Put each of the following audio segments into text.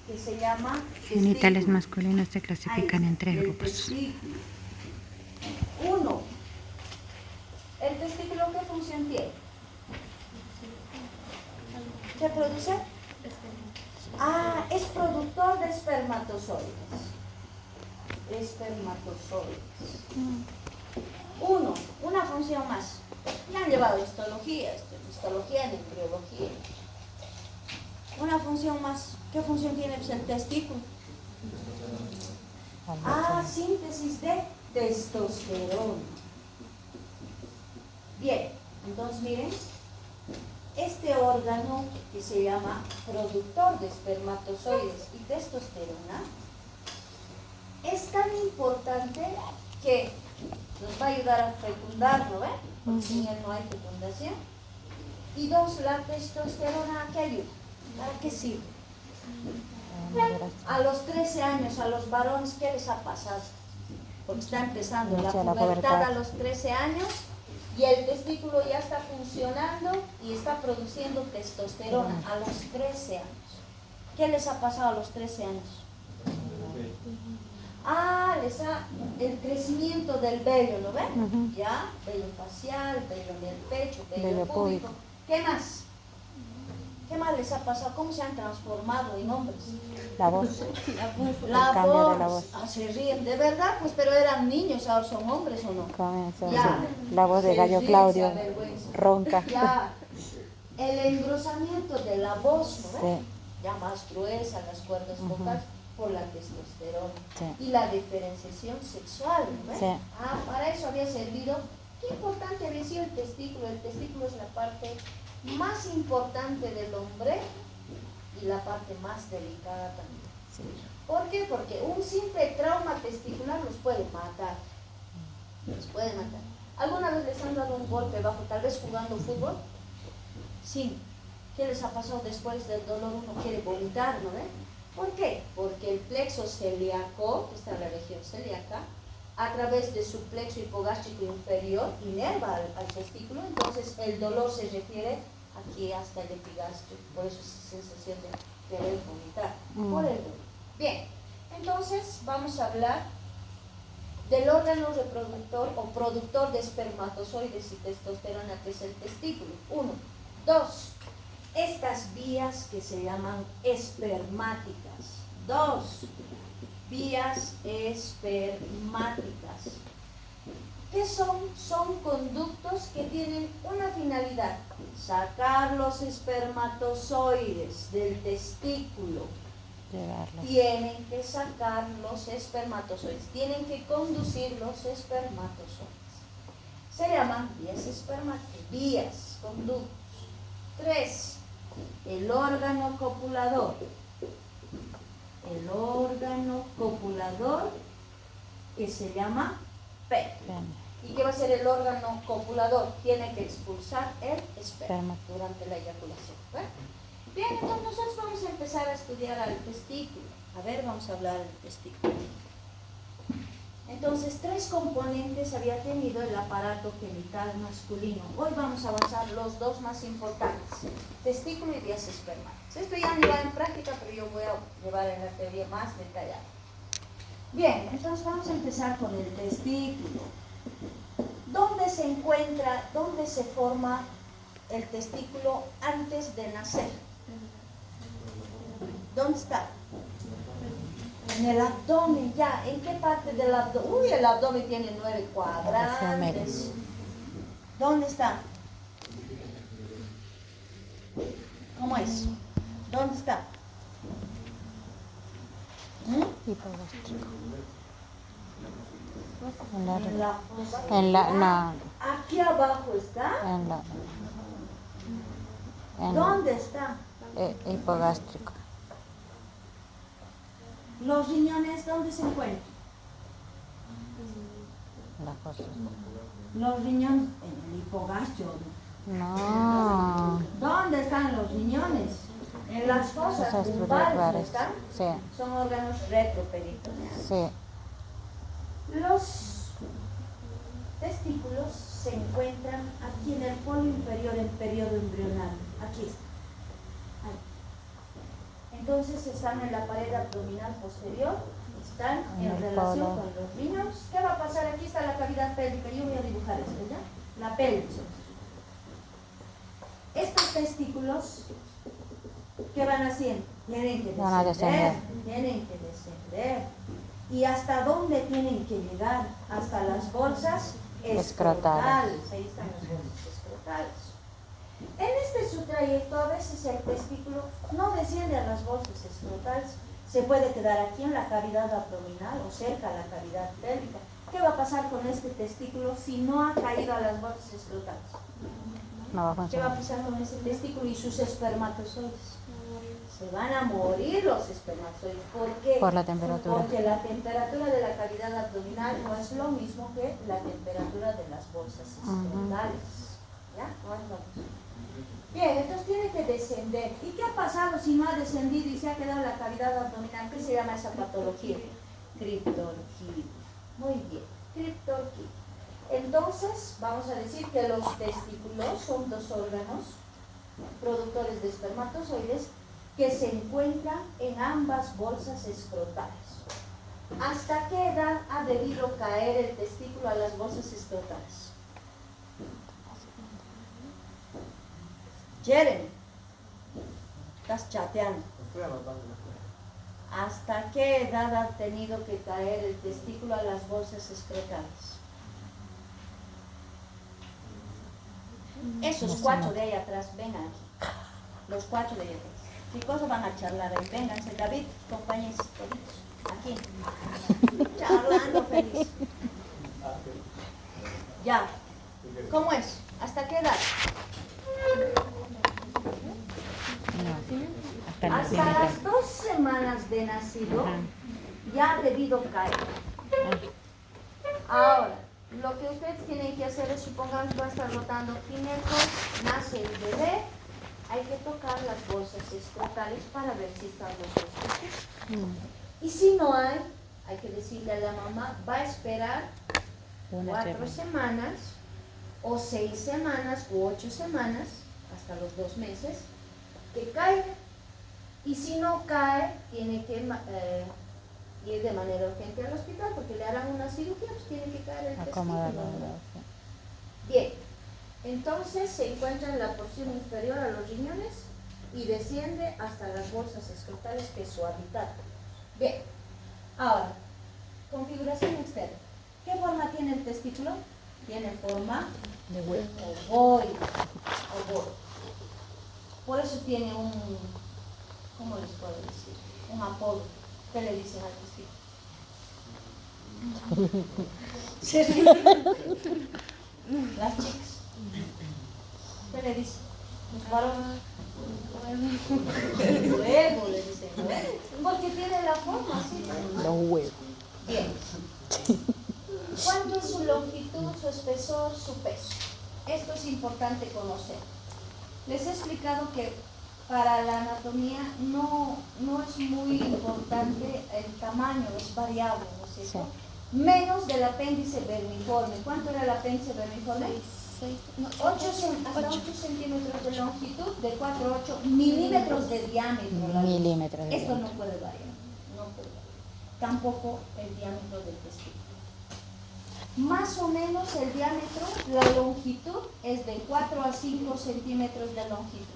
que se llama genitales testículo. masculinos se clasifican en 3 grupos. Testículo. 1. ¿El testículo qué función tiene? ¿Qué produce? Es productor de espermatozoides. Espermatozoides. 1. Una función más. Ya han llevado histología en embriología. Una función más. ¿Qué función tiene el testículo? Síntesis de testosterona. Bien, entonces miren, este órgano que se llama productor de espermatozoides y testosterona es tan importante que nos va a ayudar a fecundar, ¿no ven? Porque sin él no hay fecundación. Y 2, la testosterona, ¿a qué ayuda? ¿Para qué sirve? A los 13 años, a los varones, ¿qué les ha pasado? Porque está empezando la pubertad a los 13 años y el testículo ya está funcionando y está produciendo testosterona a los 13 años. ¿Qué les ha pasado a los 13 años? El crecimiento del vello, ¿lo ven? Ya, vello facial, vello del pecho, vello púbico. ¿Qué más? ¿Qué más les ha pasado? ¿Cómo se han transformado en hombres? La voz. La voz. Se ríen, de verdad, pues, pero eran niños, ahora son hombres o no. Ya. La voz de Gallo Claudio ronca. Ya. El engrosamiento de la voz, ¿no ven? Sí. Ya más gruesa, las cuerdas vocales, por la testosterona. Sí. Y la diferenciación sexual, ¿no ven? Sí. Para eso había servido. Qué importante había sido el testículo. El testículo es la parte más importante del hombre y la parte más delicada también. Sí. ¿Por qué? Porque un simple trauma testicular los puede matar. Los puede matar. ¿Alguna vez les han dado un golpe bajo, tal vez jugando fútbol? Sí. ¿Qué les ha pasado después del dolor? Uno quiere vomitar, ¿no ven? ¿Por qué? Porque el plexo celíaco, que está en la región celíaca, a través de su plexo hipogástrico inferior, inerva al testículo, entonces el dolor se refiere aquí hasta el epigástrico, por eso esa sensación de querer vomitar, por el dolor. Bien, entonces vamos a hablar del órgano reproductor o productor de espermatozoides y testosterona, que es el testículo. 1. 2. Estas vías que se llaman espermáticas. 2. Vías espermáticas. ¿Qué son? Son conductos que tienen una finalidad: sacar los espermatozoides del testículo. Tienen que sacar los espermatozoides, tienen que conducir los espermatozoides. Se llaman vías espermáticas, vías, conductos. 3. El órgano copulador. El órgano copulador, que se llama pene. ¿Y qué va a ser el órgano copulador? Tiene que expulsar el esperma durante la eyaculación. ¿Verdad? Bien, entonces nosotros vamos a empezar a estudiar al testículo. A ver, vamos a hablar del testículo. Entonces, 3 componentes había tenido el aparato genital masculino. Hoy vamos a avanzar los 2 más importantes: testículo y vías espermáticas. Esto ya no va en práctica, pero yo voy a llevar en la teoría más detallada. Bien, entonces vamos a empezar con el testículo. ¿Dónde se encuentra, dónde se forma el testículo antes de nacer? ¿Dónde está? En el abdomen, ya. ¿En qué parte del abdomen? Uy, el abdomen tiene 9 cuadrantes. ¿Dónde está? ¿Cómo es? ¿Dónde está? Aquí abajo está. ¿Dónde está? Hipogástrico. ¿Los riñones dónde se encuentran? Los riñones en el hipogástrico. No. ¿Dónde están los riñones? En las fosas lumbares, ¿están? Sí. Son órganos retroperitoneales. Sí. Los testículos se encuentran aquí en el polo inferior, en periodo embrional. Aquí está. Ahí. Entonces están en la pared abdominal posterior, están En en el relación polo. con los riñones. ¿Qué va a pasar? Aquí está la cavidad pélvica. Yo voy a dibujar esto, ¿ya? La pelvis. Estos testículos, ¿qué van haciendo? Tienen que Van a descender, descender. tienen que descender. ¿Y hasta dónde tienen que llegar? Hasta las bolsas escrotales. Ahí están las bolsas escrotales. En su trayecto, a veces el testículo no desciende a las bolsas escrotales, se puede quedar aquí en la cavidad abdominal o cerca a la cavidad pélvica. ¿Qué va a pasar con este testículo si no ha caído a las bolsas escrotales? No va a ¿Qué va a funcionar. pasar con ese testículo y sus espermatozoides? Se van a morir los espermatozoides. ¿Por qué? Por la temperatura. Porque la temperatura de la cavidad abdominal no es lo mismo que la temperatura de las bolsas escrotales. ¿Ya? No es lo mismo. Bien, entonces tiene que descender. ¿Y qué ha pasado si no ha descendido y se ha quedado en la cavidad abdominal? ¿Qué se llama esa patología? Criptorquidia. Muy bien, criptorquidia. Entonces, vamos a decir que los testículos son dos órganos productores de espermatozoides que se encuentran en ambas bolsas escrotales. ¿Hasta qué edad ha debido caer el testículo a las bolsas escrotales? Jeremy, estás chateando. Estoy anotando. ¿Hasta qué edad ha tenido que caer el testículo a las bolsas escrotales? Esos cuatro de ahí atrás, vengan aquí. Los cuatro de ahí atrás. Chicos, van a charlar ahí. Vénganse, David, compañeros, aquí. Charlando feliz. Ya. ¿Cómo es? ¿Hasta qué edad? No, Hasta las 2 semanas de nacido ya ha debido caer. Ahora, lo que ustedes tienen que hacer es, supongamos que va a estar rotando gineco, nace el bebé, hay que tocar las bolsas escrotales para ver si están los dos testículos. Y si no hay que decirle a la mamá, va a esperar 4 semanas, o 6 semanas, o 8 semanas, hasta los 2 meses, que caiga. Y si no cae, tiene que ir de manera urgente al hospital porque le harán una cirugía, pues tiene que caer el testículo. Bien, entonces se encuentra en la porción inferior a los riñones y desciende hasta las bolsas escrotales, que es su hábitat. Bien, ahora, configuración externa. ¿Qué forma tiene el testículo? Tiene forma de huevo. ovoide. Por eso tiene un, ¿cómo les puedo decir? Un apodo. ¿Qué le dicen al testículo? Se ríen. Las chicas. ¿Qué le dicen? Los varones. Huevo le dicen, ¿no? Porque tiene la forma así. Los huevos. Bien. ¿Cuánto es su longitud, su espesor, su peso? Esto es importante conocer. Les he explicado que para la anatomía no es muy importante el tamaño, es variable, ¿no es cierto? Sí. Menos del apéndice vermiforme. ¿Cuánto era el apéndice vermiforme? 8 centímetros de longitud, de 4 a 8 milímetros de diámetro. Milímetros de Esto no diámetro. puede variar, no puede variar. Tampoco el diámetro del testículo. Más o menos el diámetro, la longitud es de 4 a 5 centímetros de longitud.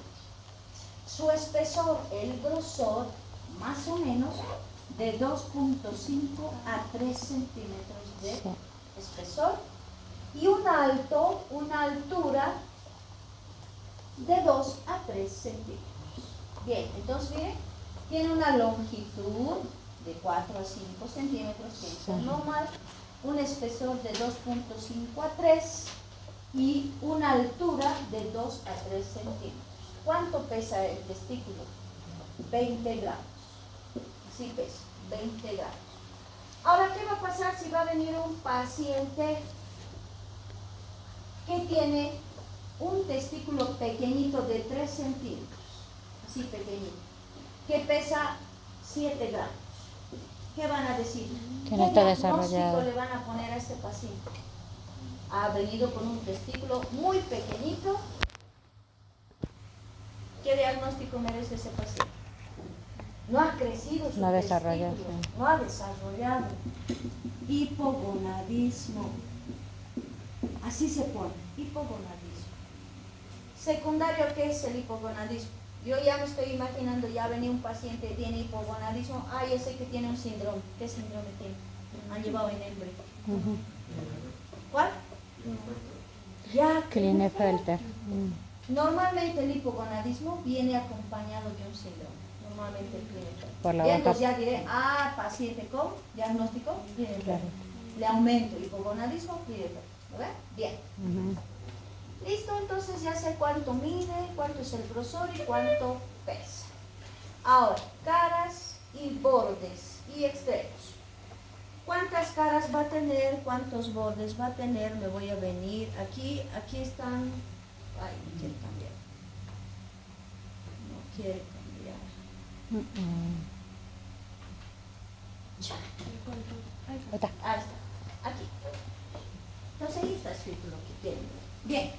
Su espesor, el grosor, más o menos de 2.5 a 3 centímetros de espesor, y una altura de 2 a 3 centímetros. Bien, entonces miren, tiene una longitud de 4 a 5 centímetros, que es normal, un espesor de 2.5 a 3 y una altura de 2 a 3 centímetros. ¿Cuánto pesa el testículo? 20 gramos. Sí pesa, 20 gramos. Ahora, ¿qué va a pasar si va a venir un paciente que tiene un testículo pequeñito de 3 centímetros? Así pequeñito. Que pesa 7 gramos. ¿Qué van a decir? Que no está ¿Qué diagnóstico desarrollado. le van a poner a este paciente? Ha venido con un testículo muy pequeñito. ¿Qué diagnóstico merece ese paciente? no ha crecido su No ha desarrollado, testículo, sí. no ha desarrollado. Hipogonadismo. Así se pone, hipogonadismo. Secundario, ¿qué es el hipogonadismo? Yo ya me estoy imaginando, ya venía un paciente, tiene hipogonadismo, ya sé que tiene un síndrome. ¿Qué síndrome tiene? Han llevado en el break. Ujú. ¿Cuál? Ya, Klinefelter. Normalmente el hipogonadismo viene acompañado de un síndrome. Normalmente el Klinefelter. Por la Y boca. entonces ya diré, paciente con diagnóstico Klinefelter. Claro. Le aumento hipogonadismo, Klinefelter. ¿Lo ven? Bien. Ujú. Listo, entonces ya sé cuánto mide, cuánto es el grosor y cuánto pesa. Ahora, caras y bordes y extremos. ¿Cuántas caras va a tener? ¿Cuántos bordes va a tener? Me voy a venir aquí están. Ay, no quiere cambiar. No quiere cambiar. Ya. Ahí está. Ahí está. Aquí. Entonces ahí está escrito lo que tiene. Bien.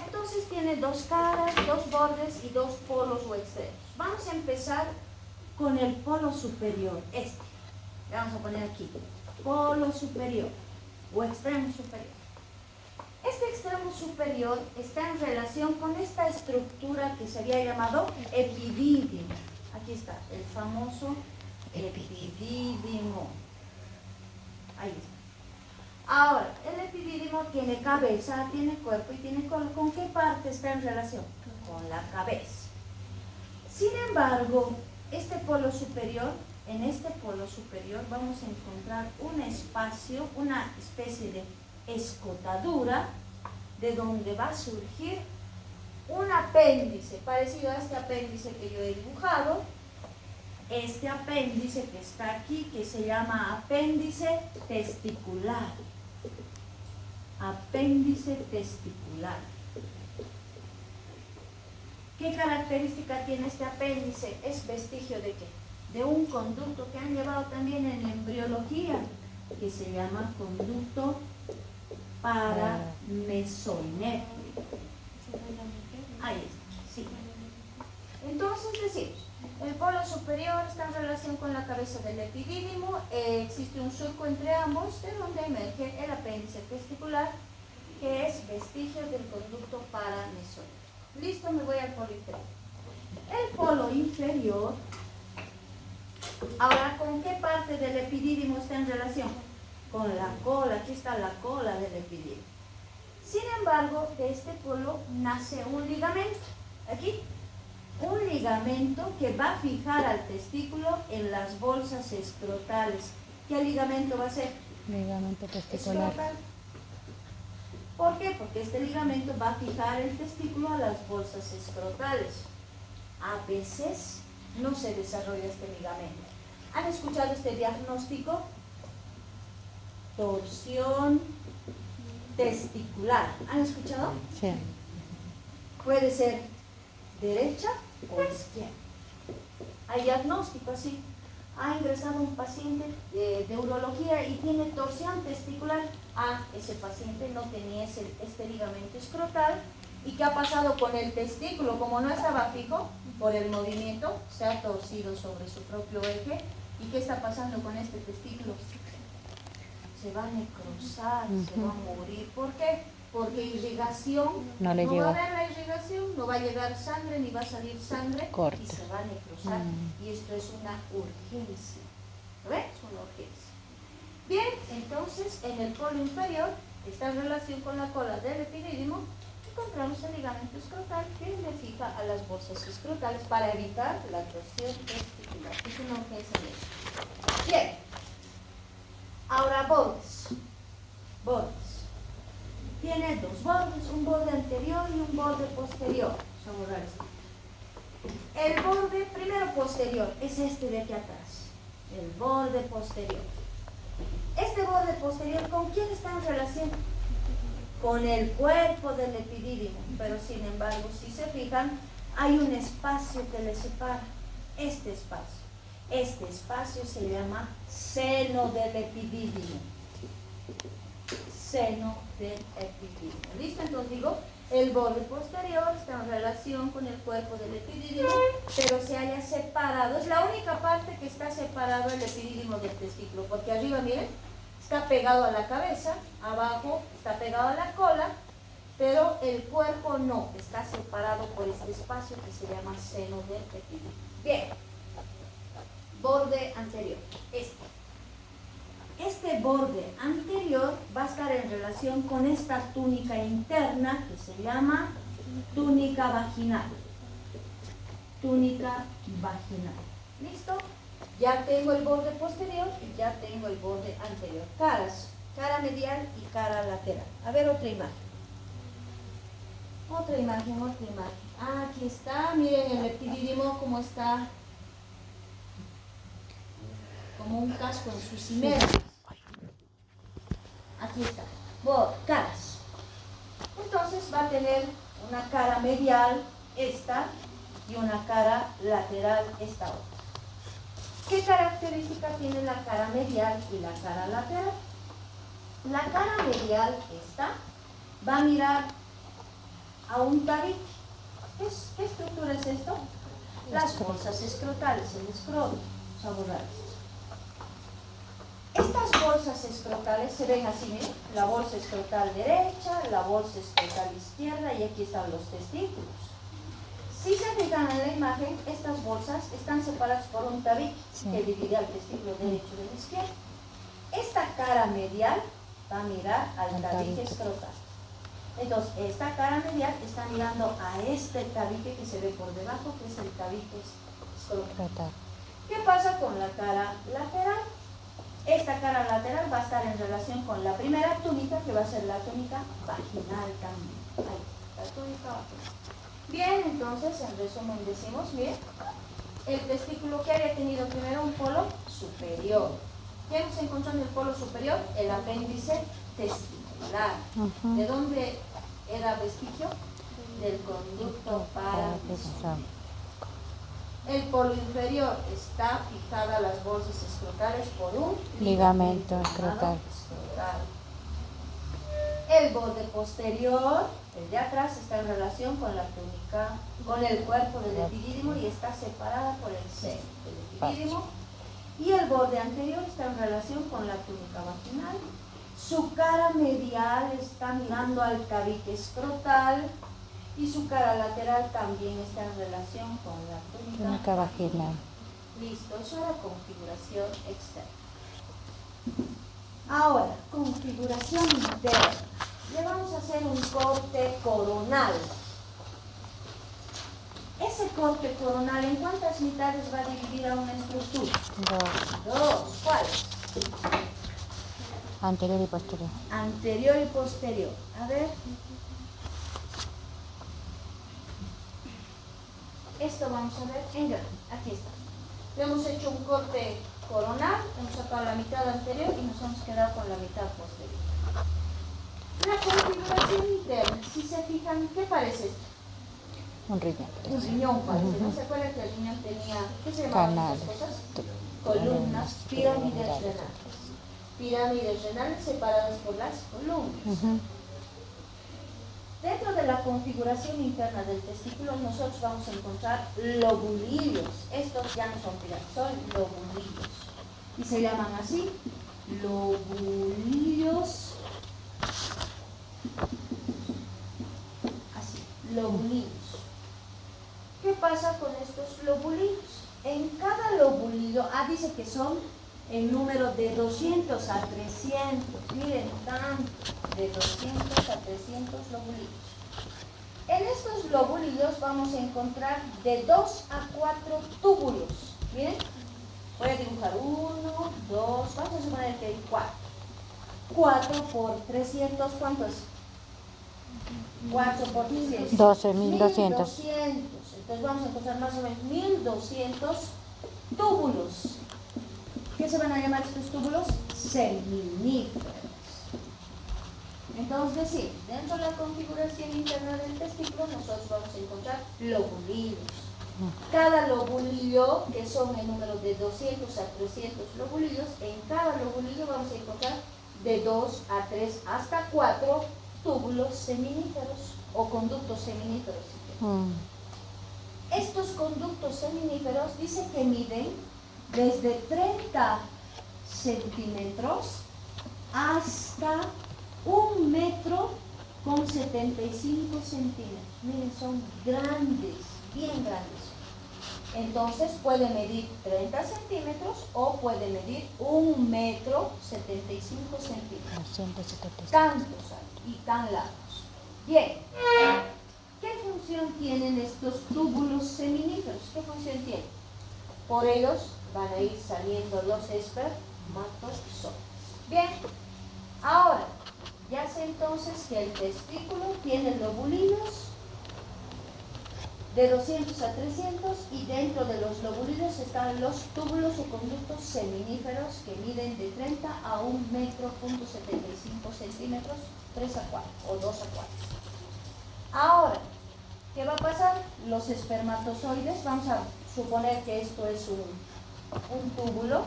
Entonces tiene dos caras, dos bordes y dos polos o extremos. Vamos a empezar con el polo superior, este. Le vamos a poner aquí. Polo superior o extremo superior. Este extremo superior está en relación con esta estructura que se había llamado epidídimo. Aquí está, el famoso epidídimo. Ahí está. Ahora, el epidídimo tiene cabeza, tiene cuerpo y tiene cola. ¿Con qué parte está en relación? Con la cabeza. Sin embargo, este polo superior, en este polo superior vamos a encontrar un espacio, una especie de escotadura, de donde va a surgir un apéndice, parecido a este apéndice que yo he dibujado. Este apéndice que está aquí, que se llama apéndice testicular. Apéndice testicular. ¿Qué característica tiene este apéndice? Es vestigio de qué? De un conducto que han llevado también en embriología, que se llama conducto paramesonéfrico. Ahí está, sí. Entonces decimos, el polo superior está en relación con la cabeza del epidídimo, existe un surco entre ambos, de donde emerge el apéndice testicular, que es vestigio del conducto paramesonéfrico. Listo, me voy al polo inferior. El polo inferior, ahora, ¿con qué parte del epidídimo está en relación? Con la cola, aquí está la cola del epidídimo. Sin embargo, de este polo nace un ligamento, aquí, un ligamento que va a fijar al testículo en las bolsas escrotales. ¿Qué ligamento va a ser? Ligamento testicular. Escrotal. ¿Por qué? Porque este ligamento va a fijar el testículo a las bolsas escrotales. A veces no se desarrolla este ligamento. ¿Han escuchado este diagnóstico? Torsión testicular. ¿Han escuchado? Sí. Puede ser derecha o izquierda. Hay diagnóstico así. Ha ingresado un paciente de urología y tiene torsión testicular. Ese paciente no tenía este ligamento escrotal. ¿Y qué ha pasado con el testículo? Como no estaba fijo por el movimiento, se ha torcido sobre su propio eje. ¿Y qué está pasando con este testículo? Se va a necrosar, se va a morir. ¿Por qué? Porque irrigación, no le va a llega. haber la irrigación, no va a llegar sangre, ni va a salir sangre, Corta. y se va a necrosar. Y esto es una urgencia. ¿Lo ves? Es una urgencia. Bien, entonces en el polo inferior, está en relación con la cola del epidídimo, encontramos el ligamento escrotal que le fija a las bolsas escrotales para evitar la torsión testicular. Es una urgencia médica. Bien. Ahora bordes. Bordes. Tiene dos bordes, un borde anterior y un borde posterior. Vamos a ver esto. El borde primero posterior es este de aquí atrás. El borde posterior. Este borde posterior, ¿con quién está en relación? Con el cuerpo del epidídimo. Pero sin embargo, si se fijan, hay un espacio que le separa. Este espacio. Este espacio se llama seno del epidídimo. Seno del epidídimo. ¿Listo? Entonces digo, El borde posterior está en relación con el cuerpo del epidídimo, pero se halla separado. Es la única parte que está separado el epidídimo del testículo, porque arriba, miren, está pegado a la cabeza, abajo está pegado a la cola, pero el cuerpo no, está separado por este espacio que se llama seno del epidídimo. Bien, borde anterior, Este borde anterior va a estar en relación con esta túnica interna que se llama túnica vaginal. Túnica vaginal. ¿Listo? Ya tengo el borde posterior y ya tengo el borde anterior. Caras, cara medial y cara lateral. A ver otra imagen. Otra imagen. Aquí está, miren el epidídimo como está, como un casco en sus simetrías. Aquí está, caras. Entonces va a tener una cara medial, esta, y una cara lateral, esta otra. ¿Qué característica tiene la cara medial y la cara lateral? La cara medial, esta, va a mirar a un tabique. ¿Qué estructura es esto? Las bolsas escrotales, el escroto, vamos a borrar esto. Estas bolsas escrotales se ven así, miren, la bolsa escrotal derecha, la bolsa escrotal izquierda y aquí están los testículos. Si se fijan en la imagen, estas bolsas están separadas por un tabique que divide al testículo derecho del izquierdo. Esta cara medial va a mirar al tabique escrotal. Entonces, esta cara medial está mirando a este tabique que se ve por debajo, que es el tabique escrotal. ¿Qué pasa con la cara lateral? Esta cara lateral va a estar en relación con la primera túnica, que va a ser la túnica vaginal también. Ahí, la túnica vaginal. Bien, entonces, en resumen decimos, bien, el testículo que había tenido primero un polo superior. ¿Qué hemos encontrado en el polo superior? El apéndice testicular. ¿De dónde era vestigio? Del conducto paravisórico. El polo inferior está fijada a las bolsas escrotales por un ligamento escrotal. El borde posterior, el de atrás, está en relación con la túnica, con el cuerpo del epidídimo y está separada por el seno del epidídimo. Y el borde anterior está en relación con la túnica vaginal. Su cara medial está mirando al tabique escrotal. Y su cara lateral también está en relación con la túnica vaginal. Listo, eso era configuración externa. Ahora, configuración interna. Le vamos a hacer un corte coronal. Ese corte coronal, ¿en cuántas mitades va a dividir a una estructura? Dos. ¿Cuáles? Anterior y posterior. Anterior y posterior. A ver. Esto vamos a ver en grande. Aquí está. Le hemos hecho un corte coronal, hemos sacado la mitad anterior y nos hemos quedado con la mitad posterior. La configuración interna, si se fijan, ¿qué parece esto? Un riñón. Un riñón parece. ¿No se acuerdan que el riñón tenía, qué se llamaban esas cosas? Columnas, pirámides renales. Pirámides renales separadas por las columnas. Dentro de la configuración interna del testículo nosotros vamos a encontrar lobulillos. Estos ya no son pirámides, son lobulillos. Y se llaman así, lobulillos. Así, lobulillos. ¿Qué pasa con estos lobulillos? En cada lobulillo, dice que son en número de 200 a 300. Miren, tanto, de 200 a 300 lobulillos. En estos lobulillos vamos a encontrar de 2 a 4 túbulos. Miren, voy a dibujar 1, 2, vamos a suponer que hay 4. 4 por 300, ¿cuánto es? 4 por 300. 12.200. Entonces vamos a encontrar más o menos 1.200 túbulos. ¿Qué se van a llamar estos túbulos? Seminíferos. Entonces, sí, dentro de la configuración interna del testículo nosotros vamos a encontrar lobulillos. Cada lobulillo, que son el número de 200 a 300 lobulillos, en cada lobulillo vamos a encontrar de 2 a 3 hasta 4 túbulos seminíferos. o conductos seminíferos. Estos conductos seminíferos dice que miden desde 30 centímetros hasta 1,75 m. Miren, son grandes, bien grandes. Entonces puede medir 30 centímetros o puede medir 1,75 m. Tantos hay y tan largos. Bien. ¿Qué función tienen estos túbulos seminíferos? ¿Qué función tienen? Por ellos van a ir saliendo los espermatozoides. Bien. Ahora, ya sé entonces que el testículo tiene lobulinos de 200 a 300 y dentro de los lobulinos están los túbulos o conductos seminíferos que miden de 30 a 1,75 m, 3 a 4 o 2 a 4. Ahora, ¿qué va a pasar? Los espermatozoides, vamos a suponer que esto es un túbulo,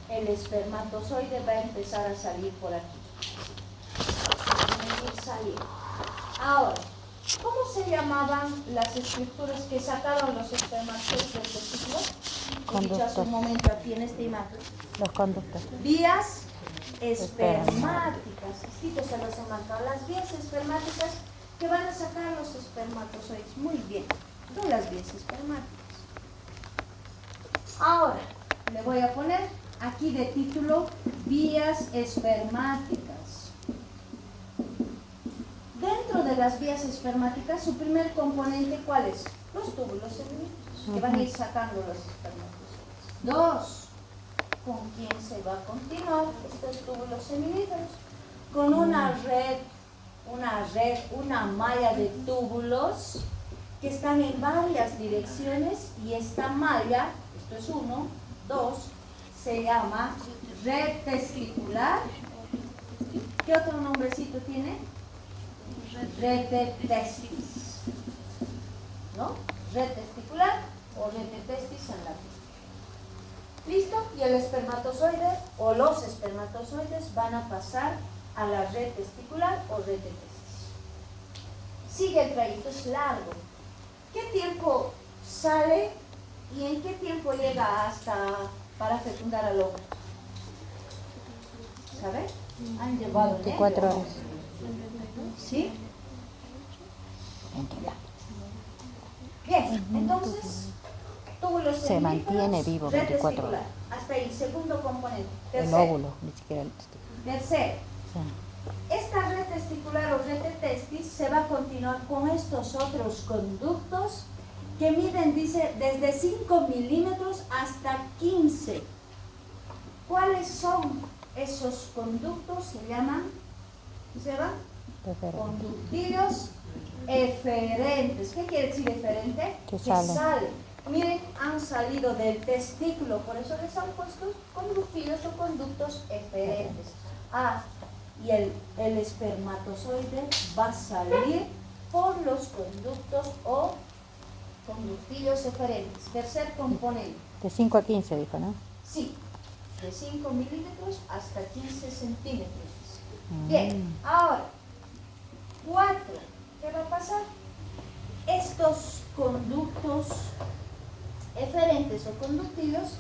el espermatozoide va a empezar a salir por aquí. Ahora, ¿cómo se llamaban las estructuras que sacaron los espermatozoides del testículo? He dicho hace un momento aquí en esta imagen. Los conductos. Vías espermáticas. Esto se los he marcado. Las vías espermáticas que van a sacar los espermatozoides. Muy bien. Son las vías espermáticas. Ahora, le voy a poner aquí de título vías espermáticas. Dentro de las vías espermáticas, su primer componente, ¿cuál es? Los túbulos seminíferos, que van a ir sacando los espermatozoides. 2. ¿Con quién se va a continuar estos túbulos seminíferos? Con una red, una malla de túbulos que están en varias direcciones y esta malla, esto es 1, 2, se llama red testicular. ¿Qué otro nombrecito tiene? Red de testis, ¿no? Red testicular o red de testis en latín. ¿Listo? Y el espermatozoide o los espermatozoides van a pasar a la red testicular o red de testis. Sigue el trayecto, es largo. ¿Qué tiempo sale y en qué tiempo llega para fecundar al hombre? ¿Sabe? Han llevado 24 horas. ¿Sí? Bien, entonces, túbulos Se mantiene vivo 24 horas. Hasta ahí, segundo componente. El Tercero. óvulo, ni siquiera el testículo. Tercero. Sí. Esta red testicular o red de testis se va a continuar con estos otros conductos que miden, dice, desde 5 milímetros hasta 15. ¿Cuáles son esos conductos? Se llaman, ¿se llama? Conductillos eferentes. ¿Qué quiere decir eferente? Que sale. Miren, han salido del testículo, por eso les han puesto conductillos o conductos eferentes. Y el espermatozoide va a salir por los conductos o conductillos eferentes. Tercer componente. De 5 a 15 dijo, ¿no? Sí, de 5 milímetros hasta 15 centímetros. Bien, ahora, 4. ¿Qué va a pasar? Estos conductos eferentes o conductillos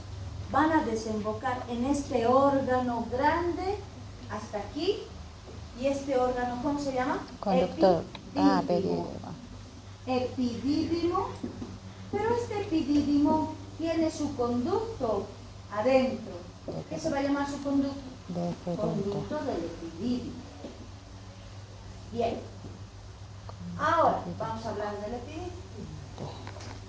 van a desembocar en este órgano grande hasta aquí. ¿Y este órgano cómo se llama? Conductor. Epidídimo. Epidídimo. Pero este epidídimo tiene su conducto adentro. ¿Qué se va a llamar su conducto? Conducto del epidídimo. Bien. Ahora vamos a hablar del epidídimo.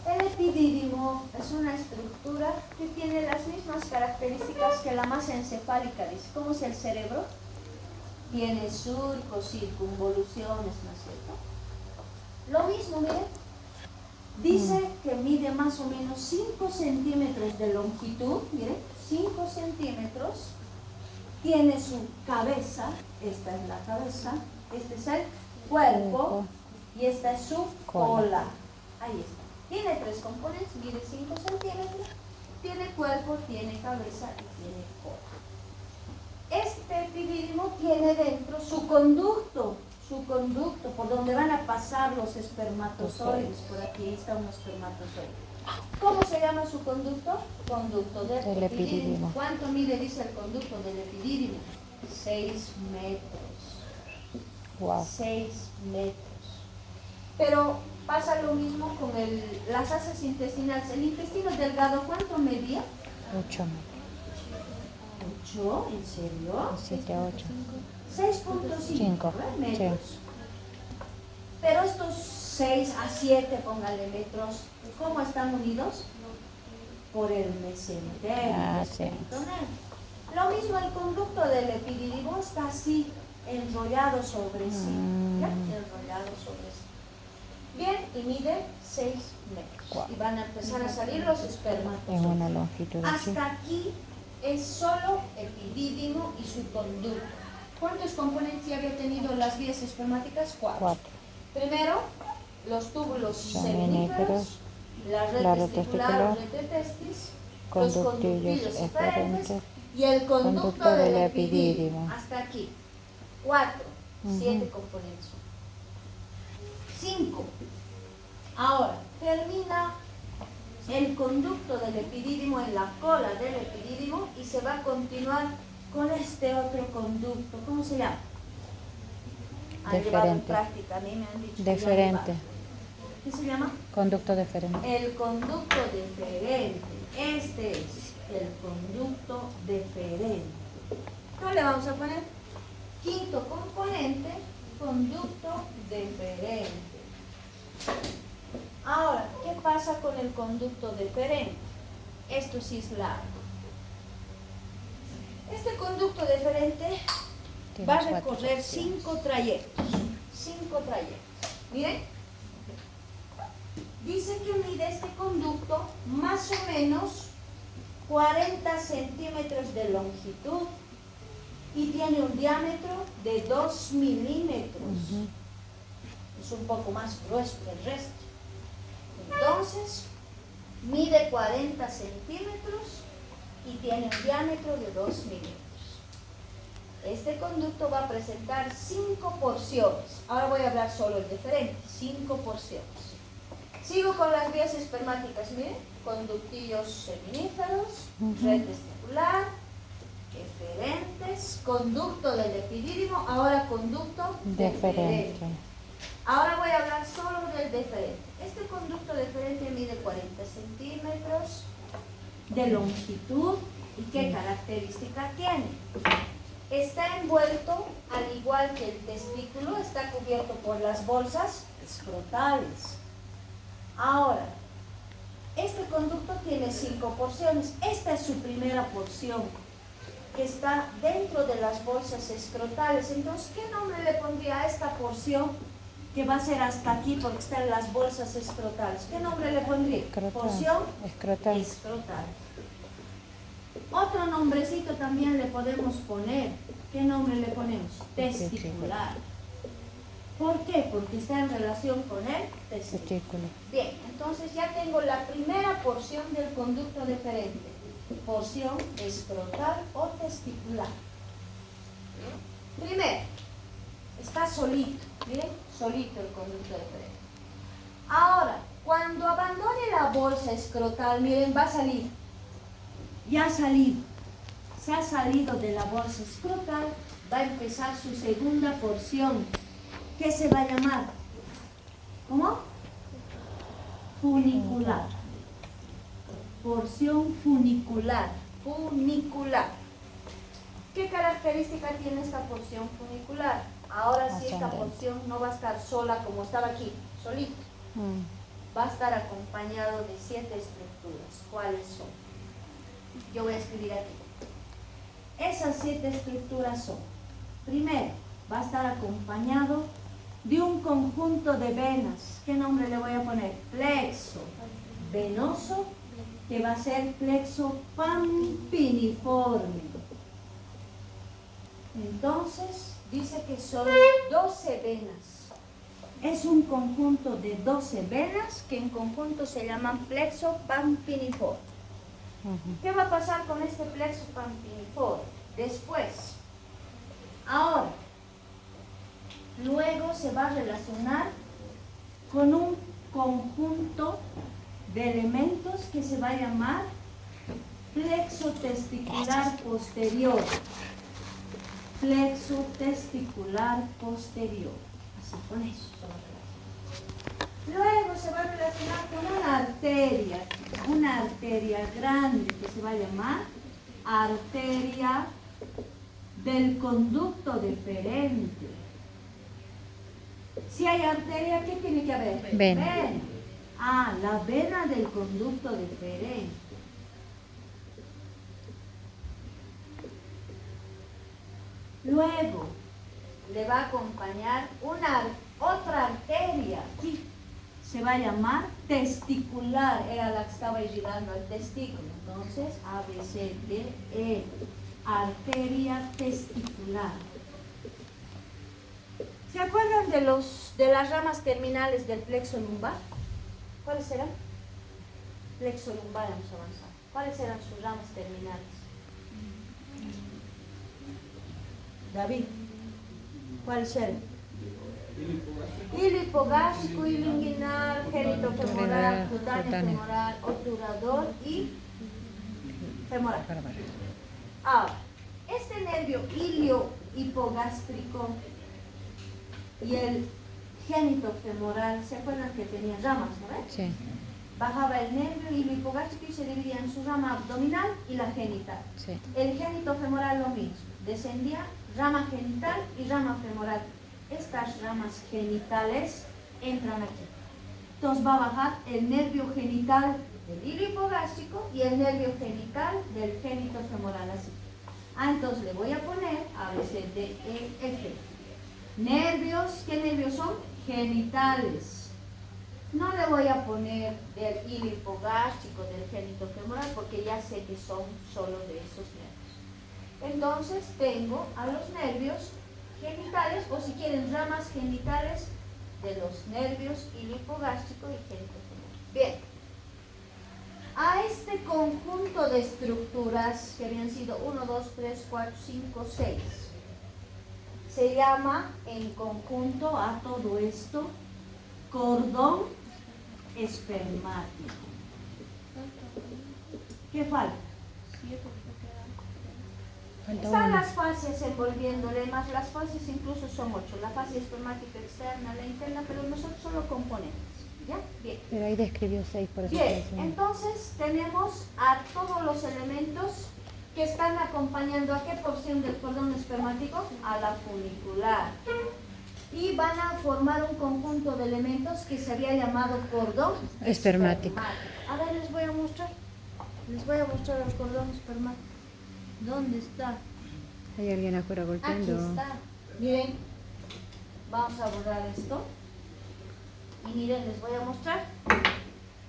El epidídimo es una estructura que tiene las mismas características que la masa encefálica. Dice, ¿cómo es el cerebro? Tiene surcos, circunvoluciones, ¿no es cierto? Lo mismo, miren. Dice que mide más o menos 5 centímetros de longitud, miren, 5 centímetros. Tiene su cabeza, esta es la cabeza, este es el cuerpo y esta es su cola. Ahí está. Tiene 3 componentes, mide 5 centímetros, tiene cuerpo, tiene cabeza y tiene cola. Este epidídimo tiene dentro su conducto. su conducto, por donde van a pasar los espermatozoides. Por aquí está un espermatozoide. ¿Cómo se llama su conducto? Conducto del El epidídimo. epidídimo. ¿Cuánto mide, dice el conducto del epidídimo? 6 metros. Wow. 6 metros. Pero pasa lo mismo con las asas intestinales. El intestino delgado, ¿cuánto medía? 8 ¿8? ¿En serio? 7 a 8. 6.5 5. metros. Sí. Pero estos 6 a 7, póngale metros, ¿cómo están unidos? Por el mesenterio. Ah, sí. Lo mismo el conducto del epidídimo está así, enrollado sobre sí. ¿Ya? Enrollado sobre sí. Bien, y mide 6 metros. Guau. Y van a empezar a salir los En espermatozoides. una longitud así. Hasta aquí es solo epidídimo y su conducto. ¿Cuántos componentes ya había tenido las vías espermáticas? 4. 4. Primero, los túbulos Seminíferos, seminíferos, la red la red testicular o testicular, red de testis, los conductillos conductillos eferentes eferentes, y el conducto conducto del del epidídimo. epidídimo. Hasta aquí. 4, Ujú. 7 componentes. 5. Ahora, termina el conducto del epidídimo en la cola del epidídimo y se va a continuar con este otro conducto. ¿Cómo se llama? Han llevado en Deferente. práctica, a mí me han dicho. que lo han Deferente. llevado. ¿Qué se llama? Conducto deferente. El conducto deferente. Este es el conducto deferente. ¿Cómo le vamos a poner? Quinto componente, conducto deferente. Ahora, ¿qué pasa con el conducto deferente? Esto sí es largo. Este conducto deferente Tiene va a 4 recorrer secciones. 5 trayectos. 5 trayectos. Miren. Dice que mide este conducto más o menos 40 centímetros de longitud y tiene un diámetro de 2 milímetros. Ujú. Es un poco más grueso que el resto. Entonces, mide 40 centímetros y tiene un diámetro de 2 milímetros. Este conducto va a presentar 5 porciones. Ahora voy a hablar solo el deferente. 5 porciones. Sigo con las vías espermáticas. Miren, conductillos seminíferos, red testicular, eferentes, conducto del epidídimo, ahora conducto deferente. Deferente. Ahora voy a hablar solo del deferente. Este conducto deferente mide 40 centímetros de longitud. ¿Y qué característica tiene? Está envuelto, al igual que el testículo, está cubierto por las bolsas escrotales. Ahora, este conducto tiene 5 porciones. Esta es su primera porción, que está dentro de las bolsas escrotales. Entonces, ¿qué nombre le pondría a esta porción que va a ser hasta aquí porque está en las bolsas escrotales? ¿Qué nombre le pondría? Escrotal. Porción Escrotal. escrotal. Otro nombrecito también le podemos poner. ¿Qué nombre le ponemos? Testicular. ¿Por qué? Porque está en relación con el testículo. Testículo. Bien, entonces ya tengo la primera porción del conducto deferente. Porción escrotal o testicular. Primero, está solito. Miren, solito el conducto deferente. Ahora, cuando abandone la bolsa escrotal, miren, va a salir. Ya ha salido. Se ha salido de la bolsa escrotal, va a empezar su segunda porción. ¿Qué se va a llamar? ¿Cómo? Funicular. Porción funicular. Funicular. ¿Qué característica tiene esta porción funicular? Ahora sí, esta Ascendente. porción no va a estar sola como estaba aquí, solito. Va a estar acompañado de 7 estructuras. ¿Cuáles son? Yo voy a escribir aquí. Esas 7 estructuras son: primero, va a estar acompañado de un conjunto de venas. ¿Qué nombre le voy a poner? Plexo venoso, que va a ser plexo pampiniforme. Entonces, dice que son 12 venas. Es un conjunto de 12 venas que en conjunto se llaman plexo pampiniforme. ¿Qué va a pasar con este plexo pampiniforme? Después, ahora, luego se va a relacionar con un conjunto de elementos que se va a llamar plexo testicular posterior. Plexo testicular posterior. Así, con eso. Luego se va a relacionar con una arteria grande que se va a llamar arteria del conducto deferente. Si hay arteria, ¿qué tiene que haber? Vena. La vena del conducto deferente. Luego le va a acompañar otra arteria. Aquí se va a llamar testicular. Era la que estaba girando al testículo. Entonces, A, B, C, D, E. Arteria testicular. ¿Se acuerdan de las ramas terminales del plexo lumbar? ¿Cuáles eran? Plexo lumbar hemos avanzado. ¿Cuáles eran sus ramas terminales? David, ¿cuáles eran? Hilo hipogástrico, hilo inguinal, genitofemoral, cutáneo femoral, obturador y femoral. Ahora, este nervio ilio hipogástrico y el genitofemoral, ¿se acuerdan que tenían ramas, no ves? Sí. Bajaba el nervio ilio hipogástrico y se dividía en su rama abdominal y la genital. Sí. El genitofemoral lo mismo, descendía rama genital y rama femoral. Estas ramas genitales entran aquí. Entonces va a bajar el nervio genital del hilo hipogástrico y el nervio genital del genitofemoral, así. Entonces le voy a poner A, B, C, D, E, F. Nervios, ¿qué nervios son? Genitales. No le voy a poner del hilo hipogástrico, del genitofemoral, porque ya sé que son solo de esos nervios. Entonces tengo a los nervios genitales, o si quieren ramas genitales de los nervios hilo hipogástrico y genitofemoral. Bien. A este conjunto de estructuras que habían sido 1, 2, 3, 4, 5, 6, se llama en conjunto a todo esto cordón espermático. ¿Qué falta? Están las fascias envolviéndole, más las fascias incluso son 8. La fascia espermática externa, la interna, pero nosotros solo componentes. ¿Ya? Bien. Pero ahí describió 6 por eso. Bien, entonces tenemos a todos los elementos que están acompañando a qué porción del cordón espermático, a la funicular. Y van a formar un conjunto de elementos que se había llamado cordón Espermático. A ver, les voy a mostrar. Les voy a mostrar el cordón espermático. ¿Dónde está? Hay alguien afuera golpeando. Aquí está. Miren, vamos a borrar esto. Y miren, les voy a mostrar.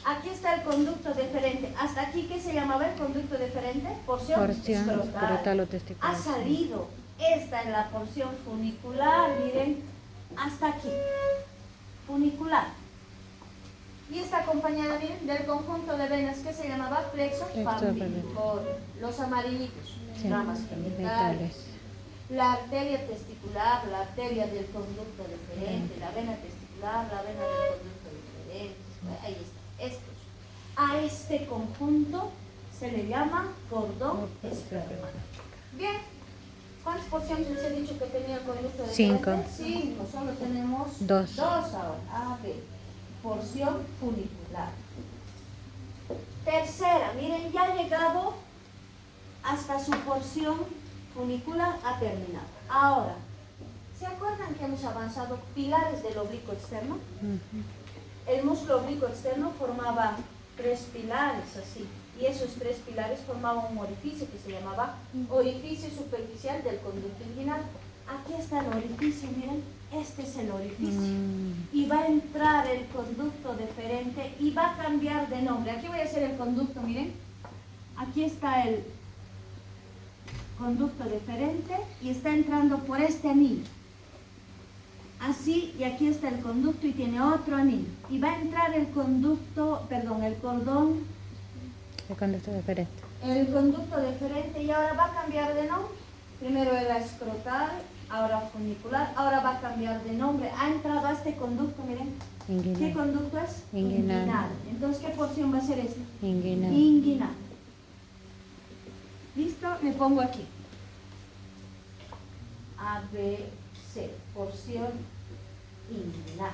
Aquí está el conducto deferente. Hasta aquí, ¿qué se llamaba el conducto deferente? Porción escrotal o testicular. Ha salido. Esta es la porción funicular, miren, hasta aquí. Funicular. Y está acompañada, miren, del conjunto de venas que se llamaba plexo pambiforme. Los amarillitos, Sí, ramas genitales. La arteria testicular, la arteria del conducto deferente, la vena testicular, la vena del conducto deferente. Ahí está, estos. A este conjunto se le llama cordón espermático. Bien, ¿cuántas porciones les he dicho que tenía el conducto deferente? 5, solo tenemos 2 ahora. A, B, porción funicular. Tercera, miren, ya ha llegado hasta su porción funicular, ha terminado. Ahora, ¿se acuerdan que hemos avanzado pilares del oblicuo externo? El músculo oblicuo externo formaba 3 pilares, así. Y esos 3 pilares formaban un orificio que se llamaba orificio superficial del conducto inguinal. Aquí está el orificio, miren, este es el orificio. Y va a entrar el conducto deferente y va a cambiar de nombre. Aquí voy a hacer el conducto, miren. Aquí está el conducto deferente y está entrando por este anillo. Así, y aquí está el conducto y tiene otro anillo. Y va a entrar el conducto, perdón, el cordón. El conducto deferente. El conducto deferente y ahora va a cambiar de nombre. Primero era escrotal, ahora funicular, ahora va a cambiar de nombre. Ha entrado a este conducto, miren. Inguinal. ¿Qué conducto es? Inguinal. Entonces, ¿qué porción va a ser esta? Inguinal. Inguinal. ¿Listo? Le pongo aquí. A, B, C, porción inguinal.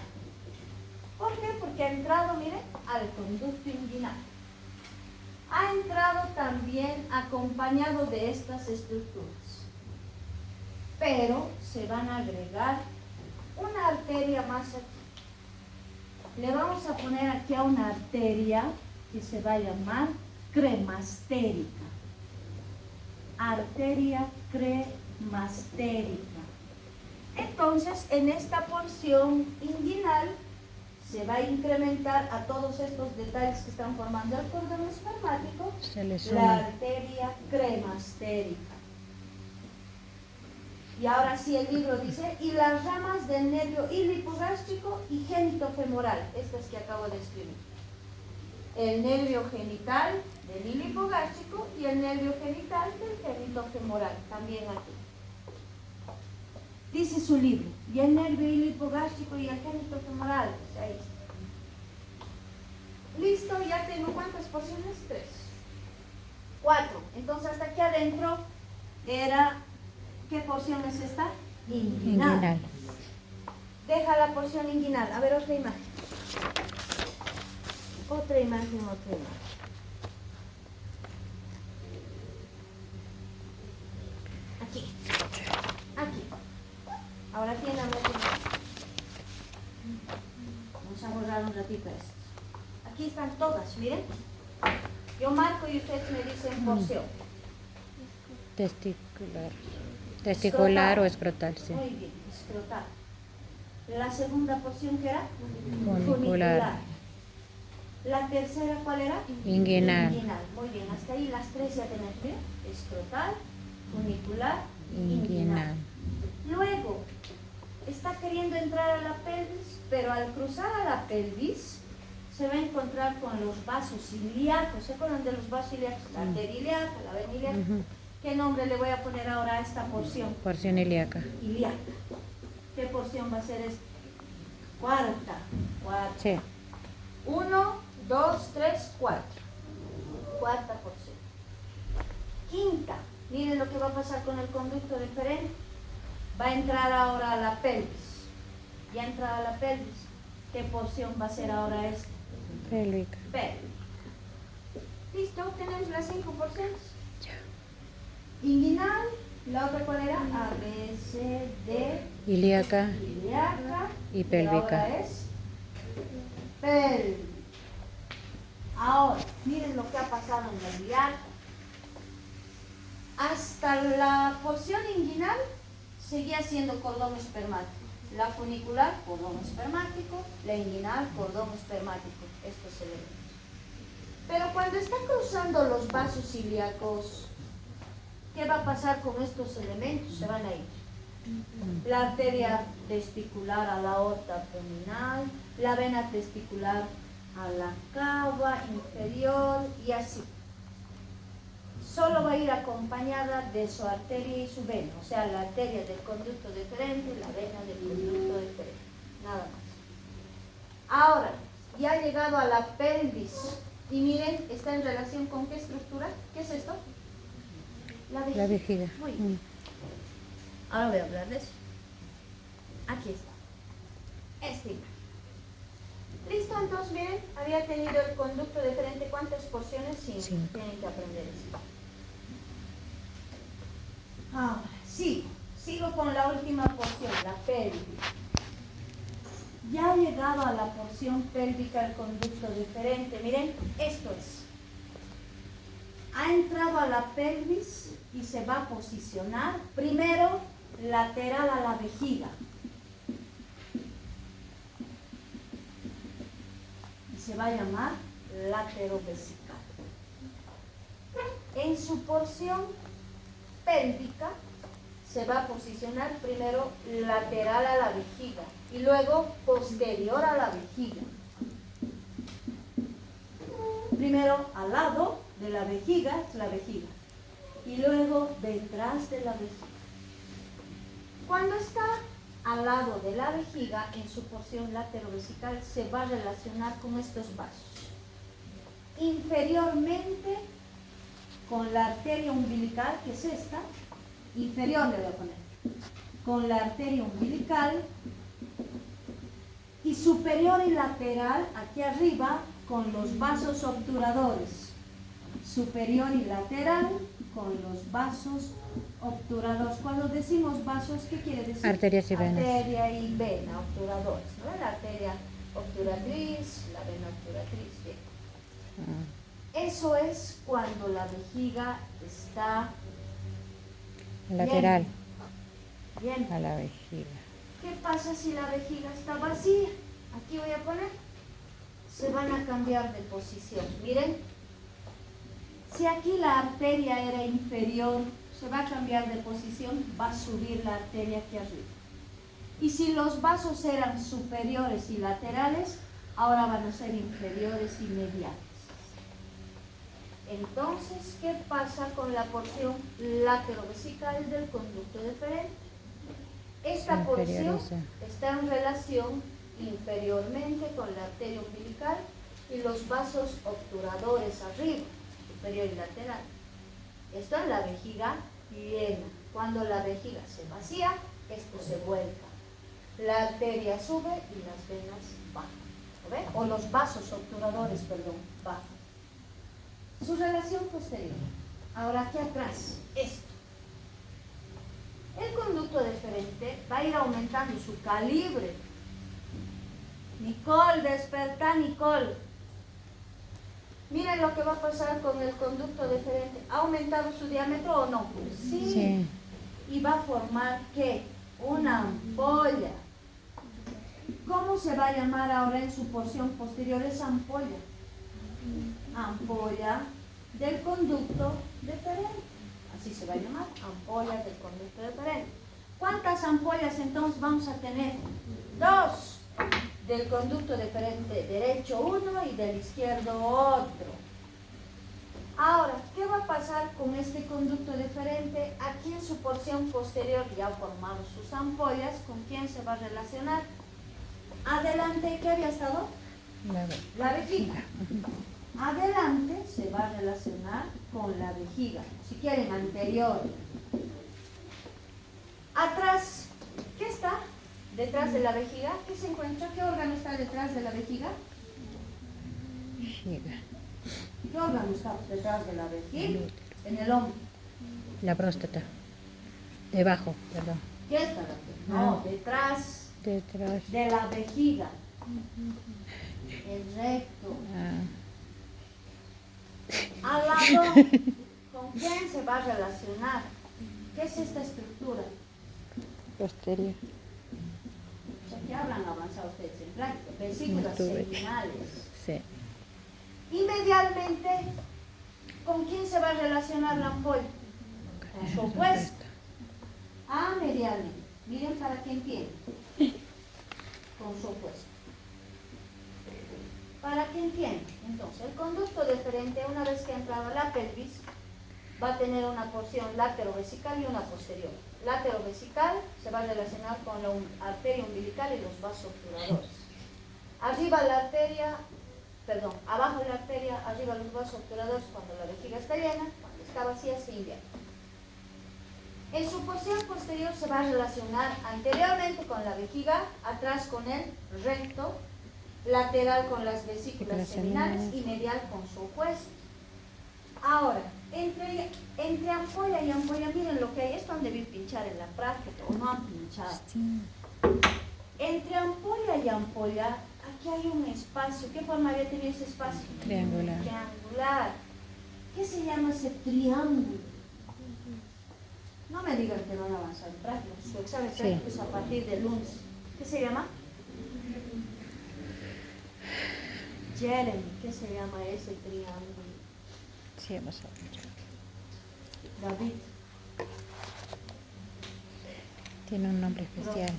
¿Por qué? Porque ha entrado, miren, al conducto inguinal. Ha entrado también acompañado de estas estructuras. Pero se van a agregar una arteria más aquí. Le vamos a poner aquí a una arteria que se va a llamar cremastérica. Arteria cremastérica. Entonces, en esta porción inguinal se va a incrementar a todos estos detalles que están formando el cordón espermático, Se le la suma. arteria cremastérica. Y ahora sí el libro dice, y las ramas del nervio ilipogástrico y genitofemoral, estas que acabo de escribir. El nervio genital del ilipogástrico y el nervio genital del genitofemoral, también aquí. Dice su libro, y el nervio ilipogástrico y el genitofemoral, pues ahí está. Listo, ya tengo ¿cuántas porciones? 3. 4. Entonces hasta aquí adentro era, ¿qué porción es esta? Inguinal. Inguinal. Deja la porción inguinal. A ver, otra imagen. Otra imagen. Aquí. Ahora tiene la imagen. Vamos a borrar un ratito esto. Aquí están todas, miren. Yo marco y ustedes me dicen porción. Testicular. Testicular o escrotal, sí. Muy bien, escrotal. La segunda porción, ¿qué era? Funicular. La tercera, ¿cuál era? Inguinal. Muy bien, hasta ahí las 3 ya tenemos, ¿bien? Escrotal, funicular, Inguinal. Luego, está queriendo entrar a la pelvis, pero al cruzar a la pelvis, se va a encontrar con los vasos ilíacos. ¿Se acuerdan de los vasos ilíacos? La arteria ilíaca, la vena ilíaca. ¿Qué nombre le voy a poner ahora a esta porción? Porción ilíaca. Ilíaca. ¿Qué porción va a ser esta? Cuarta. Sí. 1, 2, 3, 4. Cuarta porción. Quinta. Miren lo que va a pasar con el conducto deferente. Va a entrar ahora a la pelvis. Ya entra a la pelvis. ¿Qué porción va a ser ahora esta? Pélvica. Pelvis. ¿Listo? Tenemos las 5 porciones. Ya. Inguinal. ¿La otra cuál era? A, B, C, D. Ilíaca Ilíaca. y pélvica. Ahora es pelvis. Ahora, miren lo que ha pasado en la ilíaca. Hasta la porción inguinal seguía siendo cordón espermático. La funicular, cordón espermático. La inguinal, cordón espermático. Estos elementos. Pero cuando está cruzando los vasos ilíacos, ¿qué va a pasar con estos elementos? Se van a ir. La arteria testicular a la aorta abdominal, la vena testicular a la cava inferior y así. Solo va a ir acompañada de su arteria y su vena, o sea, la arteria del conducto deferente y la vena del conducto deferente. Nada más. Ahora, ya ha llegado a la pelvis. Y miren, está en relación con ¿qué estructura? ¿Qué es esto? La vejiga. Muy bien. Ahora voy a hablar de eso. Aquí está. Esta imagen. Listo, entonces miren, había tenido el conducto deferente, ¿cuántas porciones? 5. Tienen que aprender esto. Ahora, sigo con la última porción, la pelvis. Ya ha llegado a la porción pélvica el conducto deferente. Miren, esto es. Ha entrado a la pelvis y se va a posicionar primero lateral a la vejiga. Y se va a llamar laterovesical. En su porción pélvica se va a posicionar primero lateral a la vejiga y luego posterior a la vejiga. Primero al lado de la vejiga es la vejiga. y luego detrás de la vejiga. Cuando está al lado de la vejiga, en su porción laterovesical, se va a relacionar con estos vasos. Inferiormente, con la arteria umbilical, que es esta, inferior le voy a poner, con la arteria umbilical, y superior y lateral, aquí arriba, con los vasos obturadores. Superior y lateral, con los vasos obturadores. Cuando decimos vasos, ¿qué quiere decir? Arterias y venas. Arteria y vena, obturadores, ¿no? La arteria obturatriz, la vena obturatriz, bien. Eso es cuando la vejiga está Lateral bien. a la vejiga. ¿Qué pasa si la vejiga está vacía? Aquí voy a poner. Se van a cambiar de posición. Miren. Si aquí la arteria era inferior, se va a cambiar de posición, va a subir la arteria aquí arriba. Y si los vasos eran superiores y laterales, ahora van a ser inferiores y mediales. Entonces, ¿qué pasa con la porción laterovesical del conducto deferente? Esta porción está en relación inferiormente con la arteria umbilical y los vasos obturadores arriba, superior y lateral. Esto es la vejiga llena. Cuando la vejiga se vacía, esto se vuelca. La arteria sube y las venas bajan. ¿Lo ven? O los vasos obturadores, perdón, bajan. Su relación posterior. Ahora aquí atrás, esto. El conducto deferente va a ir aumentando su calibre. Nicole, desperta, Nicole. Miren lo que va a pasar con el conducto deferente. ¿Ha aumentado su diámetro o no? Sí. Y va a formar, ¿qué? Una ampolla. ¿Cómo se va a llamar ahora en su porción posterior esa ampolla? Ampolla del conducto deferente. Así se va a llamar, ampolla del conducto deferente. ¿Cuántas ampollas entonces vamos a tener? 2. Del conducto deferente derecho 1 y del izquierdo otro. Ahora, ¿qué va a pasar con este conducto deferente? Aquí en su porción posterior ya ha formado sus ampollas. ¿Con quién se va a relacionar? Adelante, ¿qué había estado? La vejiga. Adelante se va a relacionar con la vejiga. Si quieren, anterior. Atrás, ¿qué está? Detrás de la vejiga, ¿qué se encuentra? ¿Qué órgano está detrás de la vejiga? Vejiga. ¿Qué órgano está detrás de la vejiga? En el hombro. La próstata. Debajo, perdón. ¿Qué está? No, detrás. Detrás. De la vejiga. El recto. Al lado, ¿con quién se va a relacionar? ¿Qué es esta estructura? Posterior. ¿Qué habrán avanzado ustedes en práctica? Vesículas seminales. Sí. Y medialmente, ¿con quién se va a relacionar la ampolla? Con su opuesto. Medialmente. Miren para que entiendan. Con su opuesto. Para que entiendan. Entonces, el conducto deferente, una vez que ha entrado a la pelvis, va a tener una porción laterovesical y una posterior. Laterovesical se va a relacionar con la arteria umbilical y los vasos obturadores. Arriba la arteria, perdón, abajo la arteria, arriba los vasos obturadores cuando la vejiga está llena, cuando está vacía se invierte. En su porción posterior se va a relacionar anteriormente con la vejiga, atrás con el recto, lateral con las vesículas seminales y medial con su opuesto. Ahora, entre ampolla y ampolla, miren lo que hay, esto han debido pinchar en la práctica o no han pinchado. Sí. Entre ampolla y ampolla, aquí hay un espacio. ¿Qué forma había tenido ese espacio? Triangular. Triangular. ¿Qué se llama ese triángulo? No me digan que no han avanzado en práctica. Su examen práctico es a partir del lunes. ¿Qué se llama? Jeremy. ¿Qué se llama ese triángulo? Sí, hemos hablado. David. Tiene un nombre especial.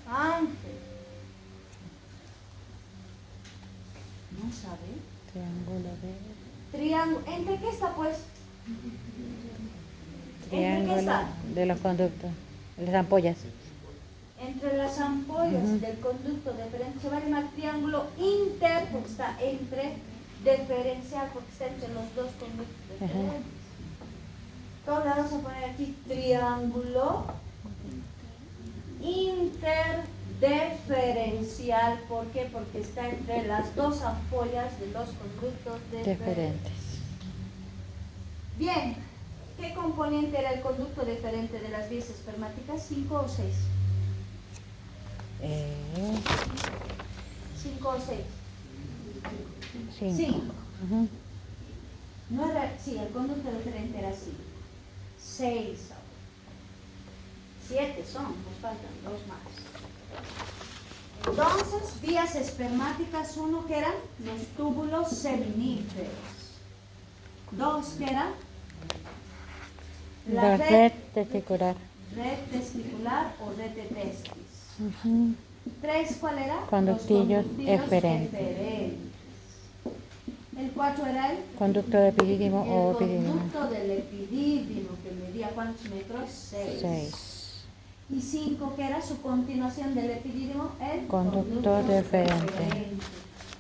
Ángel. ¿No sabe? Triángulo de... Triángulo. ¿Entre qué está pues? ¿Entre qué Triángulo está? de los conductos, las ampollas. Entre las ampollas Ujú. del conducto deferente se va a llamar triángulo inter, porque está entre, deferencial, porque está entre los dos conductos deferentes. Entonces vamos a poner aquí triángulo interdeferencial. ¿Por qué? Porque está entre las dos ampollas de los conductos deferentes. Diferentes. Bien, ¿qué componente era el conducto deferente de las vías espermáticas? ¿5 o 6? 5 o 6. 5. 5. No era, sí, el conducto deferente era así. 6. 7 son, nos faltan 2 más. Entonces, vías espermáticas, 1 que eran los túbulos seminíferos. 2 que eran la Red testicular. red testicular o red de testis. 3, ¿cuál era? Conductillos eferentes. El 4 era el Conducto de epidídimo o epidídimo. conducto del epidídimo, que medía ¿cuántos metros? 6. Y 5, que era su continuación del epidídimo, el Conducto deferente.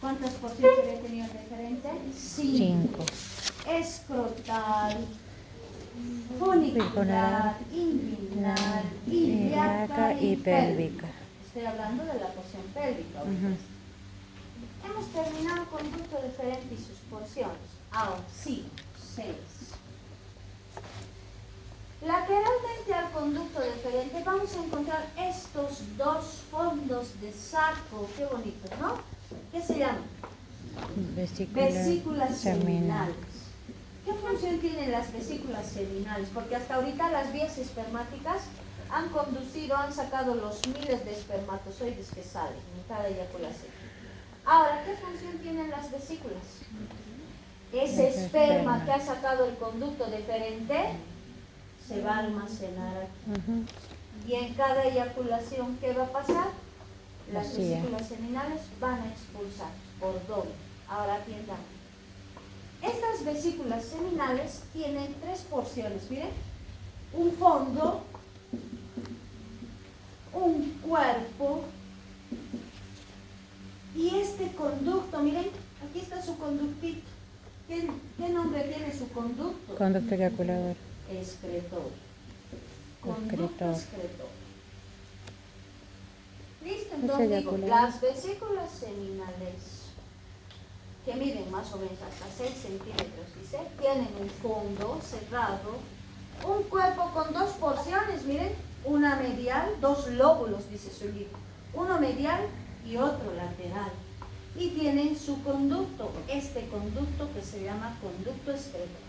¿Cuántas porciones había tenido el deferente? 5. 5. Escrotal, funicular, inguinal, ilíaca y pélvica. Estoy hablando de la porción pélvica ahorita. Hemos terminado con conducto deferente y sus porciones. Ahora sí, 6. Lateralmente al conducto deferente vamos a encontrar estos dos fondos de saco. Qué bonitos, ¿no? ¿Qué se llaman? Vesículas seminales. ¿Qué función tienen las vesículas seminales? Porque hasta ahorita las vías espermáticas han conducido, han sacado los miles de espermatozoides que salen en cada eyaculación. Ahora, ¿qué función tienen las vesículas? Ese esperma que ha sacado el conducto deferente se va a almacenar aquí. Y en cada eyaculación, ¿qué va a pasar? Las vesículas seminales van a expulsar por doble. Ahora atiendan. Estas vesículas seminales tienen 3 porciones, miren. Un fondo, un cuerpo y este conducto, miren, aquí está su conductito. ¿Qué nombre tiene su conducto? Conducto eyaculador. Excretor. Conducto excretor. Listo, entonces digo, las vesículas seminales que miden más o menos hasta 6 centímetros, dice, tienen un fondo cerrado, un cuerpo con 2 porciones, miren, una medial, 2 lóbulos, dice su libro, uno medial y otro lateral. Y tienen su conducto, este conducto que se llama conducto excretor.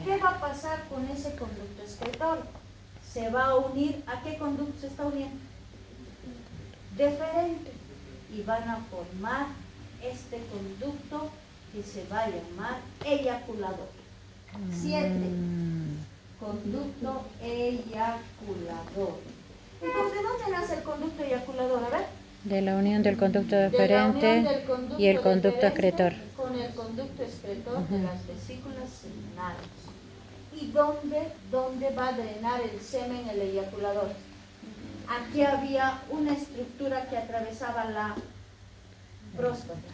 ¿Qué va a pasar con ese conducto excretor? Se va a unir, ¿a qué conducto se está uniendo? Deferente. Y van a formar este conducto que se va a llamar eyaculador. 7. Conducto eyaculador. Entonces, ¿de dónde nace el conducto eyaculador? A ver. De la unión del conducto deferente y el conducto excretor. Con el conducto excretor de las vesículas seminales. ¿Y dónde va a drenar el semen, el eyaculador? Aquí había una estructura que atravesaba la próstata,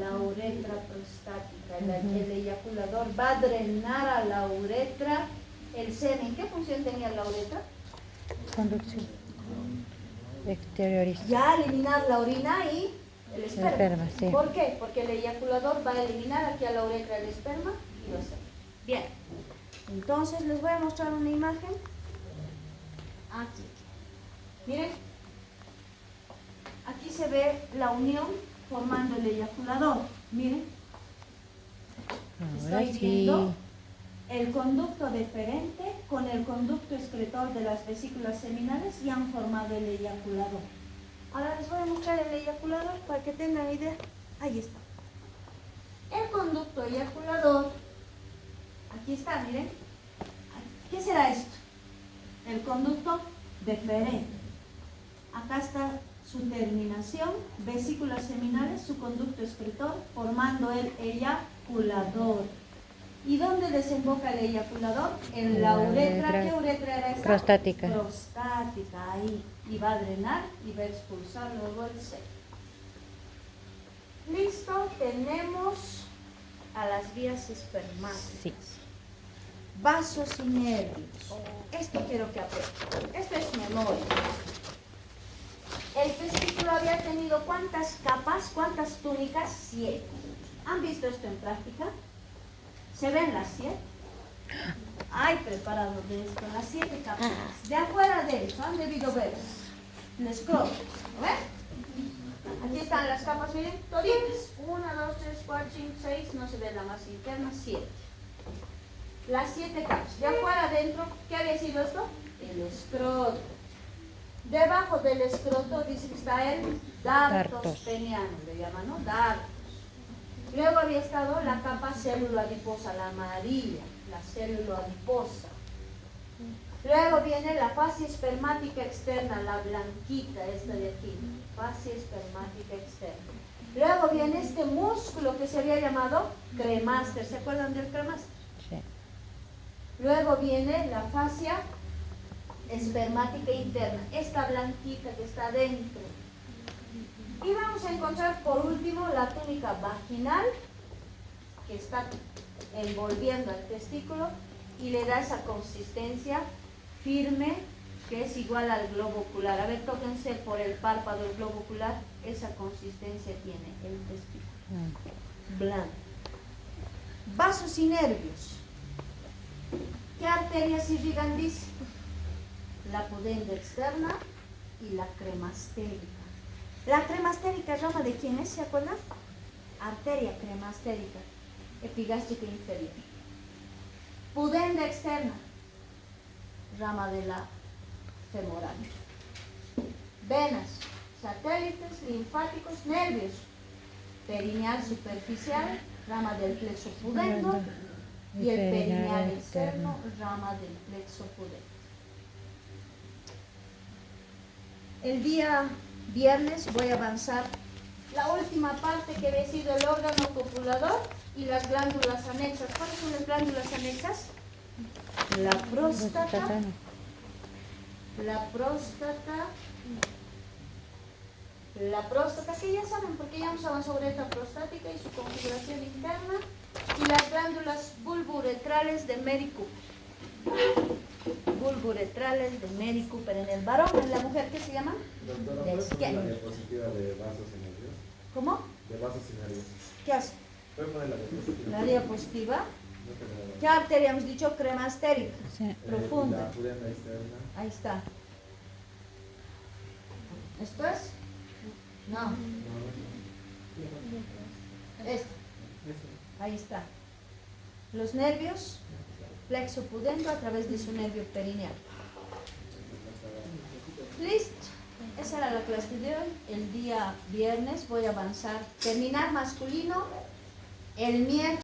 la uretra prostática. El eyaculador va a drenar a la uretra el semen. ¿Qué función tenía la uretra? Conducción exterioriza. Ya eliminar la orina y el esperma. Sí. ¿Por qué? Porque el eyaculador va a eliminar aquí a la uretra el esperma y lo semen. Bien, entonces les voy a mostrar una imagen. Aquí. Miren, aquí se ve la unión formando el eyaculador. Miren, Ahora estoy viendo el conducto deferente con el conducto excretor de las vesículas seminales y han formado el eyaculador. Ahora les voy a mostrar el eyaculador para que tengan idea. Ahí está. El conducto eyaculador, aquí está, miren. ¿Qué será esto? El conducto deferente. Acá está su terminación, vesículas seminales, su conducto excretor, formando el eyaculador. ¿Y dónde desemboca el eyaculador? En la uretra. ¿Qué uretra era esta? Prostática. Prostática, ahí. Y va a drenar y va a expulsar luego el seco. Listo, tenemos a las vías espermáticas. Sí. Vasos y nervios. Esto quiero que aprendan. Esto es memoria. El testículo había tenido ¿cuántas capas? ¿Cuántas túnicas? 7. ¿Han visto esto en práctica? ¿Se ven las 7? Hay preparado de esto, las 7 capas. De afuera de eso, han debido ver. El escroto, ¿ven? Aquí están las capas, miren, toditas. 1, 2, 3, 4, 5, 6, no se ve la más interna, 7. Las 7 capas. De afuera adentro, ¿qué había sido esto? El escroto. Debajo del escroto dice que está el dartos peniano, le llaman, ¿no? Dartos. Luego había estado la capa célula adiposa, la amarilla, la célula adiposa. Luego viene la fascia espermática externa, la blanquita, esta de aquí, fascia espermática externa. Luego viene este músculo que se había llamado cremaster, ¿se acuerdan del cremaster? Sí. Luego viene la fascia espermática interna, esta blanquita que está dentro. Y vamos a encontrar por último la túnica vaginal que está envolviendo al testículo y le da esa consistencia firme que es igual al globo ocular. A ver, tóquense por el párpado el globo ocular, esa consistencia tiene el testículo. Blanco. Vasos y nervios. ¿Qué arterias irrigan? Dice la pudenda externa y la cremastérica. La cremastérica, ¿rama de quién es? ¿Se acuerdan? Arteria cremastérica, epigástrica inferior. Pudenda externa, rama de la femoral. Venas, satélites, linfáticos, nervios. Perineal superficial, rama del plexo pudendo. Y el perineal externo, rama del plexo pudendo. El día viernes voy a avanzar la última parte que había sido el órgano copulador y las glándulas anexas. ¿Cuáles son las glándulas anexas? La próstata, que ya saben porque ya hemos avanzado sobre esta prostática y su configuración interna, y las glándulas bulburetrales de Mary Cooper. Bulburetrales de Mary Cooper en el varón. ¿En la mujer qué se llama? Doctora, ¿puedes poner la diapositiva de vasos y nervios? ¿Cómo? De vasos y nervios. ¿Qué hace? ¿Puedes poner la diapositiva? La diapositiva. No te la- ¿Qué arteria hemos dicho? Cremastérica. Sí. Profunda. La pudenda externa. Ahí está. ¿Esto es? No. No, Esto. Ahí está. Los nervios, plexo pudendo a través de su nervio perineal. Listo. Esa era la clase de hoy. El día viernes voy a avanzar. Terminar masculino el miércoles.